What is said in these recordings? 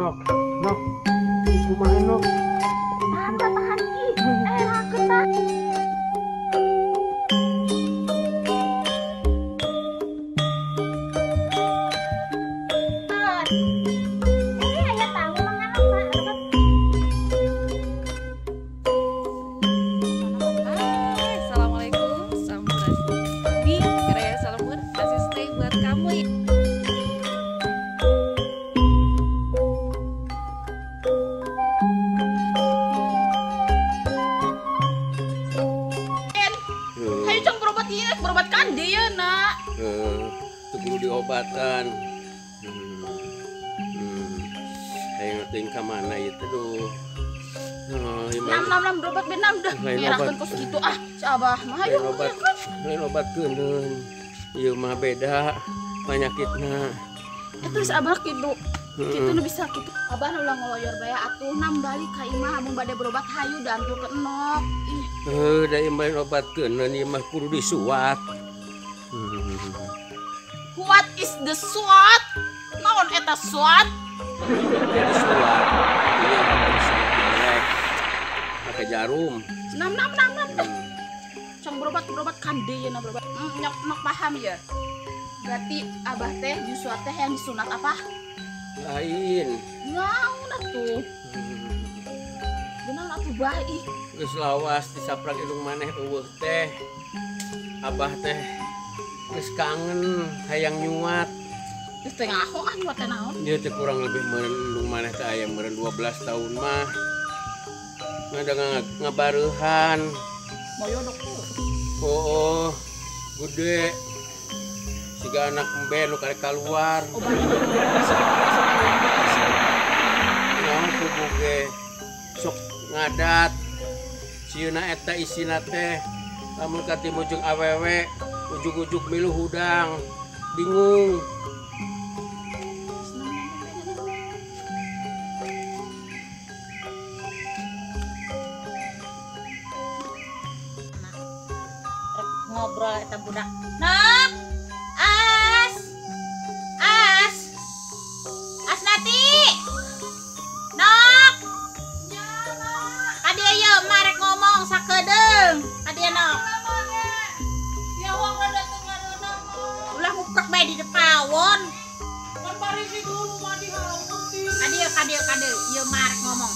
Nok. Nok. Kumaha Nok? Tahan ki. Rakeun tah. Berobatkan dia nak. Kudu diobatan. Kayak ngertiin ke mana itu tuh. Nam berobat benam dah. Merahkan kos gitu si abah mah ayo. Lain obat keun. Ieu mah beda penyakitna. Terus abah gitu. Kitu nu bisa kitu. Abah ulah ngoloyor bae atuh nam balik ka imah amun bade berobat hayu dantu ke enok. Da imah obat keun ieu mah kudu disuat. What is the SWAT? Naon eta SWAT? Jadi suat. Iya harus pakai jarum. Nam. Cang berobat kan deui na berobat. Nyok paham ya. Berarti abah teh disuat teh yang disunat apa? Lain. Naon atuh? Benar atuh baik. Geus lawas disaprak hidung maneh eueuh teh. Abah teh geus kangen hayang nyuat. Geus teh ngaho nyuat teh naon? Dia teh kurang lebih meureun maneh teh aya meureun 12 tahun mah. Ngada ngabareuhan. Moyo dokter. Oh, gede. Siga anak embe nu karek kaluar. Naon kudu ge sok ngadat. Sieuna eta isina teh lamun ka timur jeung awewe ujug-ujug milu hudang. Bingung. Ngobrol eta budak. Nak. Asnati. Nok. Kadieu ye marek ngomong sakedeung. Kadieu nok. Ya wong rada teu ngareuna mah. Ulah ngukrek bae di depawon. Kan parisi dulu mah dihaun ti. Kadieu ye marek ngomong.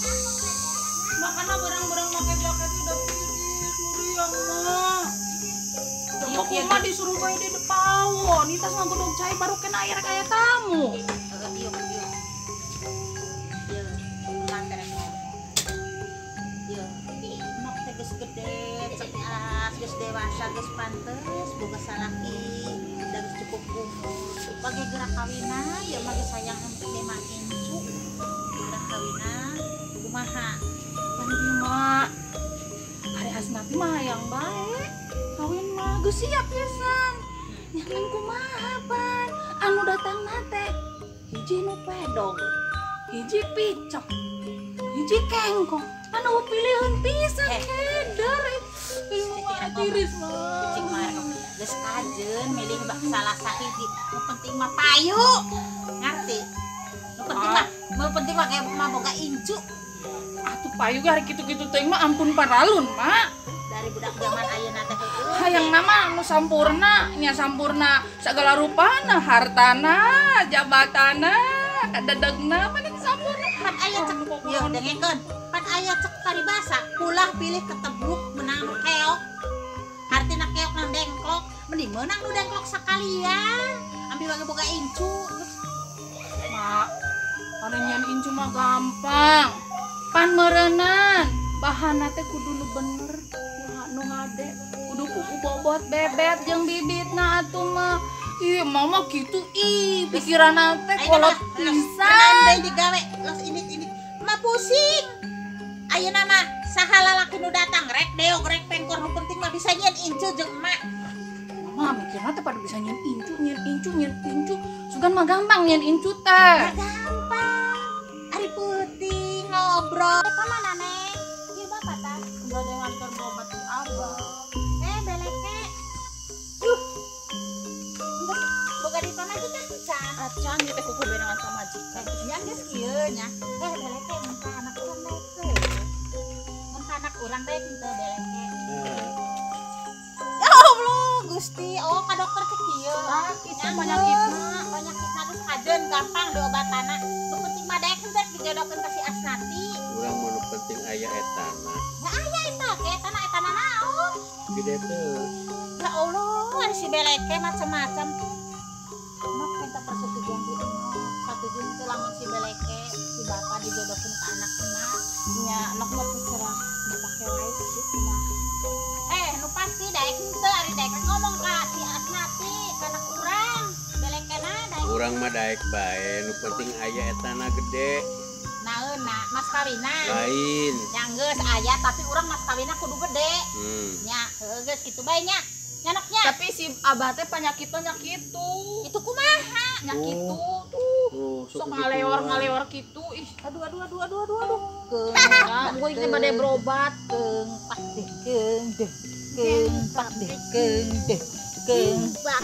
Makana barang-barang make jaket udah pipis muriang mah. Aku mah disuruh bae di depawon. Ini tas ngagudog cai baru kena air kayak tamu. Nok teh geus gede, cekas, geus dewasa, geus pantes, boga salaki, da geus cukup umur. Bage gerak kawina, ya mah geus sayang henteu di mah incu. Gerak kawina, kumaha? Pan ieu mah. Ari Asnati mah hayang bae. Kawin mah geus siap pisan. Nyaman kumaha pan? Anu datang nate hiji nu pedog, hiji picok, hiji kengkong. Anu pilihan pisan keder. Tiris mah. Cing mah geus kajeun milih salah sahiji. Nu penting mah payu. Ngarti? Nu penting mah kayak mah boga incu. Atuh payu ge hari kitu-kitu teh mah ampun paralun, Mak. Dari budak zaman ayeuna teh heueuh. Hayang nama nu sampurna, nya sampurna sagala rupana, hartana, jabatana, kadadegna mah sampurna. Pan aya cek yo dengekeun. Pan aya cek paribasa, ulah pilih ketebluk menang keok. Artina keok nang dengklok, mending meunang nu dengklok sakalian. Ambil bage boga incu. Mak, anu nyen incu mah gampang. Pan meureunnan, bahanna teh kudu nu bener. Nu ngade kudu kuku bobot bebet jeung bibitna atuh mah. Ih, mama kitu pikiranna teh kolot pisan. Deui digawe, los ini mah pusing. Ayeuna mah saha lalaki nu datang rek deog rek pengkor nu penting mah bisa nyen incu jeung emak. Mama mikirna teh pada bisa nyen incu. Sugan mah gampang nyen incu teh. Gampang. Ari peuting ngobrol. Pamana neng? Ieu bapak tah. Enggak ada yang nganter berobat di abah. Beleke. Boga di pamajikan pisan. Aca pulang gitu kuku berengan sama majikan. Yang geus kieu nya. Beleke mun ka anak urang daek teh. Mun ka anak urang daek teu beleke. Ya Allah, Gusti. Oh, ka dokter ke kieu. Sakit penyakitna. Penyakitna geus kajeun gampang diobatana. Nu penting mah daek teh dijodokeun ka si Asnati. Urang mah nu penting aya etana. Ya aya eta ge etana naon? Gede teh. Ya Allah, ada si beleke macam-macam. Emak minta persetujuan di emak. Persetujuan itu lamun si beleke, si bapak dijodohin ke anak emak. Ya anak mah terserah dipakai wae sih mah. Nu pasti daek henteu ari daek ngomong ka si Asnati, ka anak urang. Belekena daek. Urang mah daek bae, nu penting aya etana gede. Naeuna mas kawina. Lain. Yang geus aya tapi urang mas kawina kudu gede. Nya, heuh geus kitu bae nya. Nyanoknya. Tapi si abah teh penyakitnya nyakitu. Itu kumaha? Nyakitu Oh, tuh. Sok ngalewar gitu. Ih, Aduh. Keung. ya, gue ini bade berobat. Keung pak deh, keung deh. Keung pak deh, keung deh. Keung pak.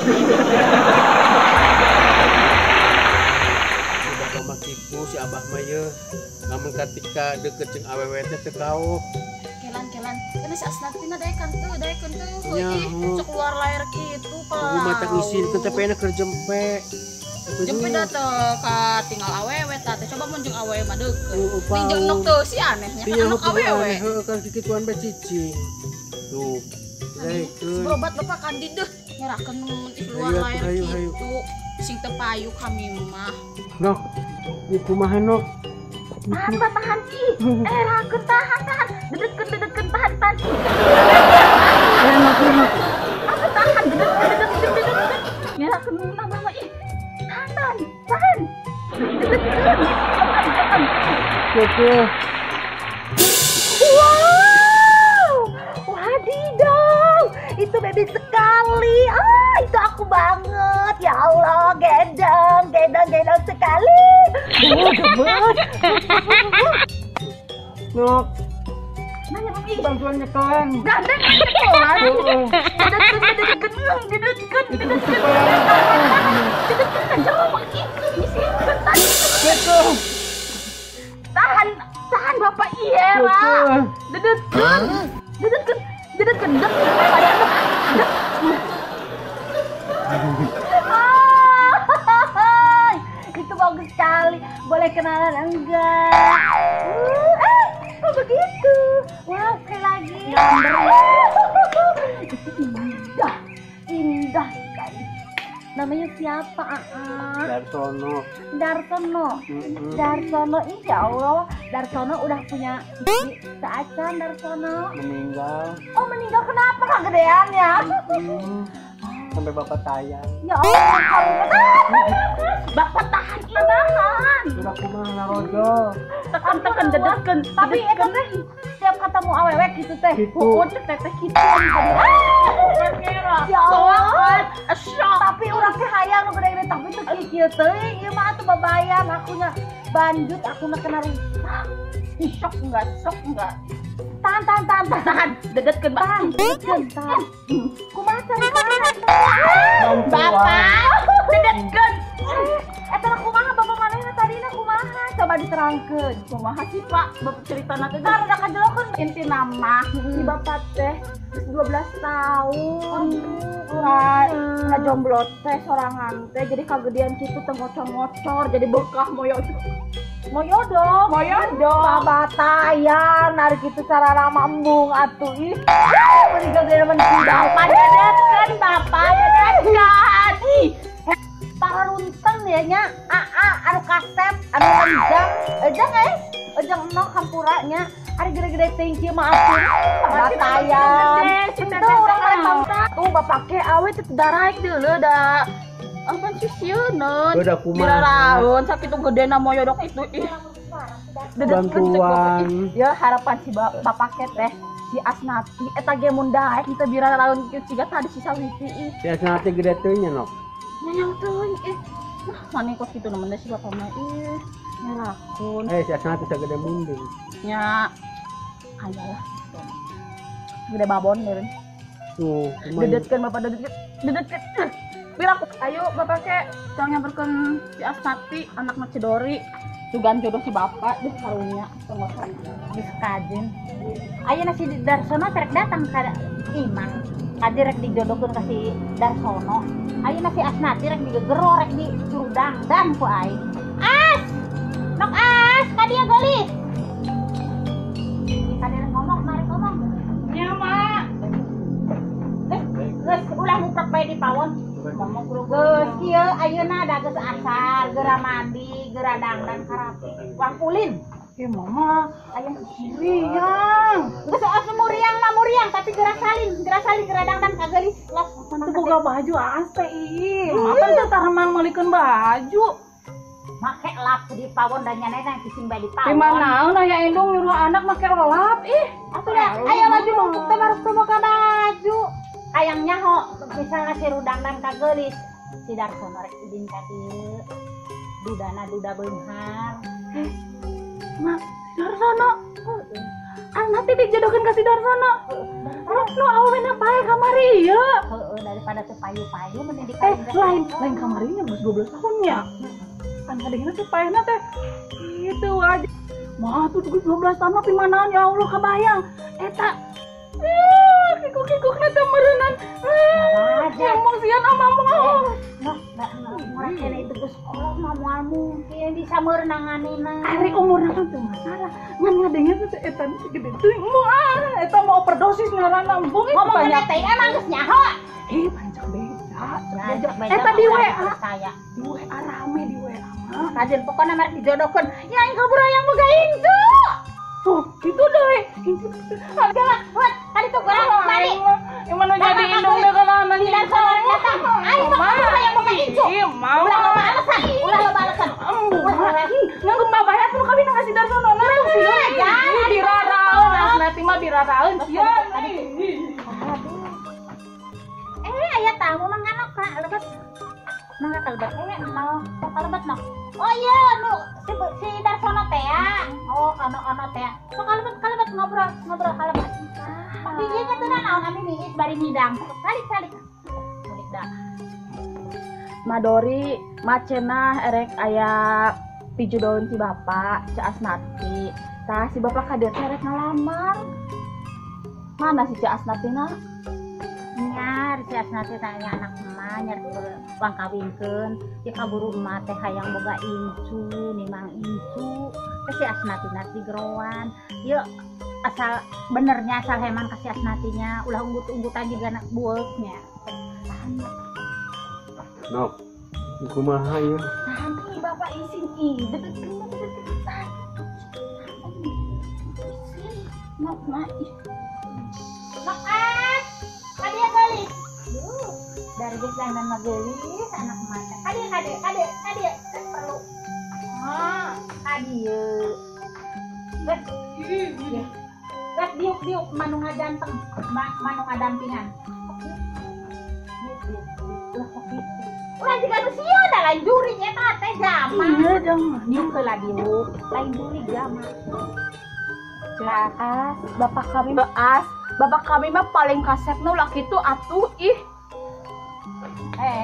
Udah mah tipu si abah mah ye. Namun ketika deket jeung awewe teh teu kaok. Kelan. Karena si Asnatina daekan tuh. Ya, Sok keluar layar gitu, Pak. Aku mata ngisin ke teh pena keur jempe. Jempe dah teh ka tinggal awewe tah teh. Coba mun jeung awewe mah deukeut. Upau. Ning jeung nok teu si anehnya kan anak awewe. Heuh kan kikituan bae cicing. Tuh. Daekeun. Berobat Bapak kandi deh. Nyerahkeun mun di luar Ayo, layar ayo. gitu. Sing teu payu kami mah. Nok. Iku mah nok. Tahan ih. Rakeun tahan. Dedetkeun tahan. Aku tahan dedetkeun. Nyerakeun mama ih. Tahan. Keke. Wow, wadidaw, itu baby sekali. Itu aku banget. Ya Allah, gendong sekali. Gemes. Nok. Nanya mami. Bantuan nyekelan. Gandeng sekolah. Tahan Bapak Iera. Dedetkeun. Itu bagus sekali. Boleh kenalan enggak? Kok begitu? Wow, sekali lagi. Itu indah sekali. Namanya siapa? Darsono. Darsono, insya Allah. Darsono udah punya istri seacan Darsono. Meninggal. Oh, meninggal kenapa? Kegedean ya? Sampai bapak tayang. Ya Allah, kamu Bapak tahan. Sudah kumaha narojo. Tekan dedetkeun. Tapi eta teh tiap ketemu awewe gitu teh. Gitu. Pukul teh gitu. Ya Allah. Tapi urang teh hayang nu gede-gede tapi teu kieu teuing. Ieu mah atuh babayan akunya banjut akuna kena rusak. Sok enggak. Tahan. Dedetkeun tahan. Kumaha tahan. Bapak, dedetkeun. Eta kumaha bapak manehna tadina kumaha? Coba diterangkeun. Kumaha sih Pak? Bapak ceritana teh da kajelokeun inti nama si bapak teh 12 tahun. Ngajomblo teh sorangan teh jadi kagedean kitu teh ngocor-ngocor jadi bekah moyo dong. Babatayan ari kitu sarara mambung atuh ih. Mending gede mencidang padedetkeun bapak dedetkeun. Ih. Para runteng ya nya anu kasep anu ejang nok hampuranya ari gede-gede teuing kieu mah atuh batayan itu urang rek bangsa tuh bapak ke awet teu daraek deuleu da apa sih sieun Udah kumaha. diraraeun sakitu gedena moyodok itu ih Bantuan. ya harapan si bapak ke teh si Asnati eta ge mun daek teu biraraeun kieu siga tadi si sawiti ih Si Asnati gede teh nya nok. nyayang teuing maningkos kitu nemen si bapak mah nyerakun Si Asnati sagede munding. nya ayalah gede babon meureun Tuh, dedetkeun bapak dedetkeun Bilang ayo bapak ke jangan berken si Asnati anak Cidori sugan jodoh si bapak deh karunya pengosan Geus kajen. Ayeuna si Darsono terek datang ka Imang. Kadi rek dijodohkeun ka si Darsono. Ayeuna si Asnati rek digegero rek disuruh dangdan ku aing. As! Nok As, kadieu geulis. Kadi rek ngomong, mari ngomong. ya mak Geus ulah nguprek bae di pawon. Ngomong geus kieu ayeuna da geus asar, geura mandi, geura dangdan karapi. Wang ulin. ya mama ayam muriang Geus asa muriang tapi geura salin geura dangdan kageulis los. itu boga baju ase ih apa tuh taramang malikeun baju Make lap di pawon dan nyanena kising bae di pawon. di mana nah ya indung nyuruh anak make lap ih Atuh aya baju numpuk teh baru teu boga baju. Hayang nyaho misalnya si rudang dan kageulis si Darsono rek izin ka dieu. Dudana duda beunghar. mak Darsono anak teh dijodohkeun ka si Darsono nu awena bae kamari ieu Heeh daripada teu payu-payu mending lain kamarinya geus 12 tahun ya kan kadang teh paehna teh itu aja mah tuh 12 tahun mah pimanaan ya Allah kabayang eta kikuk teh meureunnan emosian amamong Nah, kene itu geus sekolah mah moal mungkin bisa meureunanganina. ari umurna kan teu masalah ngan ngadengnya teh eta gede teuing moal eta mau overdosis ngaranna embung itu Ngomong banyak teh emang geus nyaho. pancak beda Eta eta di WA saya. di WA rame di WA mah Kajen pokoknya mereka dijodohkan. Ya yang kabur yang boga incu. tuh itu deh Jangan buat tadi tuh orang mandi. yang mana jadi indung deh kalau anak Tidak salah datang. Ayo kabur yang boga incu. iya mau Ulah loba alasan. nggak babaya tuh kami ngasih Darsono nah jangan. diraraun nanti mah diraraun ya Aya tamu manganok ka lebat. Mangga kalebet mau kalebet no. Oh iya nu si Darsono teh ya. Oh ono teh. Sok kalebet ngobrol kalebet. Di ieu teh naon ami miis bari midang. Salik. Salik dah. Madori macena erek aya pijudoun si bapak si Asnati tah si bapak kadet erek ngalamar mana si Asnati na Nyar si Asnati tanya anak emak nyar ulang kawinkeun ya kaburu emak teh hayang boga incu nimang incu teh si Asnati nasi gerowan yuk asal benernya asal heman kasih Asnatinya ulah unggut-unggutan juga anak bueknya Nok, kumaha ya? nanti bapak isin ide nak Makas, kadia gelis. Dari geus dan magelis anak mata. Kadia perlu. Ah, kadia. Gas diuk manu ngajanteng, manu ngadampingan. Ulah juga sia da lain juri eta teh jama. iya jangan Diuk heula diuk, lain juri jama. jelas bapak kami mah paling kasep nu laki tuh atuh ih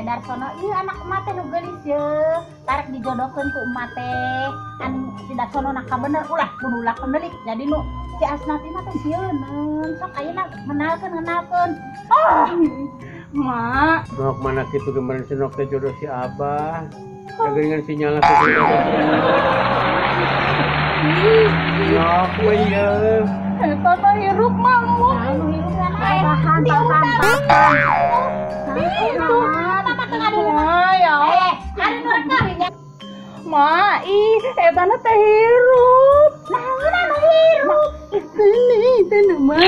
Darsono ieu anak emak teh nu geulis yeuh. Tarek dijodohkeun ku emak teh. An si Darsono nak bener ulah kudu ulah pendelik. Jadi nu si Asnati mah teh sieun. Sok ayeuna ngenalkeun. mak Nok mana kitu kemarin si Nok teh jodoh si Abah. Dengan sinyal ke Nok we ya. eta teh hirup mah Anu hirup bahan tampakan. Itu nama tengah di ya hari nu rek kawin. mak ih eta teh hirup Naon anu hirup? ini teh mah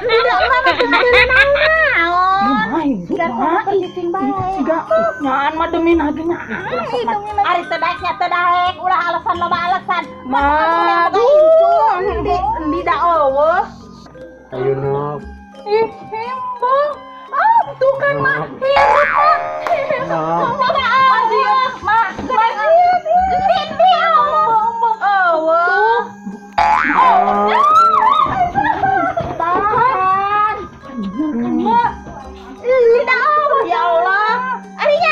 Udah mah teh naon? Darsono Cicing bae. siga nyaan mah demi nagenya Ari teu daek ulah alasan loba alasan. Maduh, di da eueuh. Ayo Nok. Ih, hembong. Tuh kan mah hirup mah. Nok. Loba eueuh. Mah, Cindy eueuh. Tahan. Mak. Tidak, ya Allah. Arinya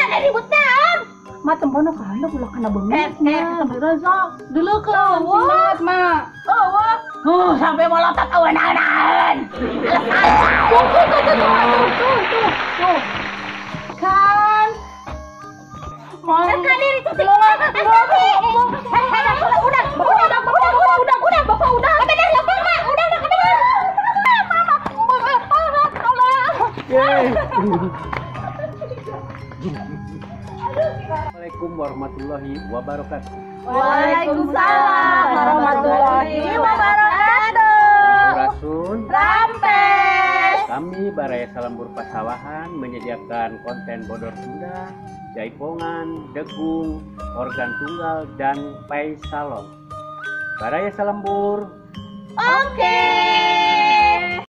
Reza, dulu ke semangat mak. Sampai melotot awan-awan. Tuh. Kan. Mau diri tuh. udah, Bapak udah. Bener ya, Pak, Mak. Udah, bener. Assalamualaikum warahmatullahi wabarakatuh. Waalaikumsalam warahmatullahi wabarakatuh. Rasun, Rampes. kami Baraya Salambur Pasawahan menyediakan konten bodor Sunda, jaipongan, degung, organ tunggal, dan pai salon. Baraya Salambur. Oke.